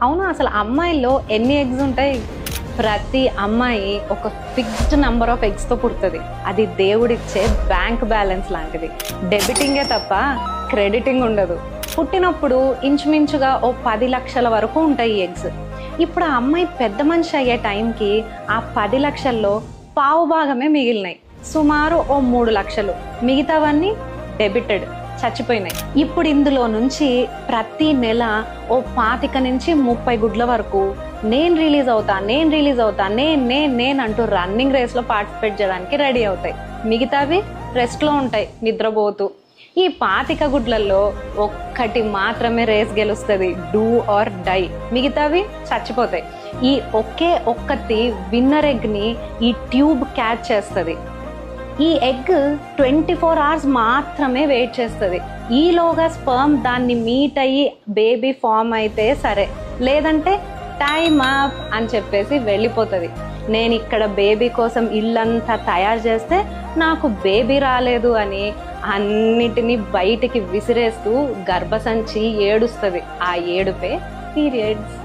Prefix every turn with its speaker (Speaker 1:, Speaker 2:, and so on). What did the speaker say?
Speaker 1: అవును, అసలు అమ్మాయిల్లో ఎన్ని ఎగ్స్ ఉంటాయి? ప్రతి అమ్మాయి ఒక ఫిక్స్డ్ నంబర్ ఆఫ్ ఎగ్స్తో పుడుతుంది. అది దేవుడిచ్చే బ్యాంక్ బ్యాలెన్స్ లాంటిది. డెబిటింగే తప్ప క్రెడిటింగ్ ఉండదు. పుట్టినప్పుడు ఇంచుమించుగా ఓ 10 లక్షల వరకు ఉంటాయి ఈ ఎగ్స్. ఇప్పుడు ఆ అమ్మాయి పెద్ద మనిషి అయ్యే టైంకి ఆ 10 లక్షల్లో పావు భాగమే మిగిలినాయి. సుమారు ఓ 3 లక్షలు. మిగతావన్నీ డెబిటెడ్, చచ్చిపోయినాయి. ఇప్పుడు ఇందులో నుంచి ప్రతి నెల ఓ 25 నుంచి 30 గుడ్ల వరకు నేను రిలీజ్ అవుతా నేను అంటూ రన్నింగ్ రేస్లో పార్టిసిపేట్ చేయడానికి రెడీ అవుతాయి. మిగతావి రెస్ట్లో ఉంటాయి నిద్రపోతూ. ఈ 25 గుడ్లలో ఒక్కటి మాత్రమే రేస్ గెలుస్తుంది, డూ ఆర్ డై. మిగతావి చచ్చిపోతాయి. ఈ ఒక్కటి విన్నర్ ఎగ్ని ఈ ట్యూబ్ క్యాచ్ చేస్తుంది. ఈ ఎగ్ 24 అవర్స్ మాత్రమే వెయిట్ చేస్తుంది. ఈలోగా స్పర్మ్ దాన్ని మీట్ అయ్యి బేబీ ఫామ్ అయితే సరే, లేదంటే టైమ్ అప్ అని చెప్పేసి వెళ్ళిపోతుంది. నేను ఇక్కడ బేబీ కోసం ఇల్లంతా తయారు చేస్తే నాకు బేబీ రాలేదు అని అన్నిటినీ బయటికి విసిరేస్తూ గర్భసంచి ఏడుస్తుంది. ఆ ఏడుపే పీరియడ్స్.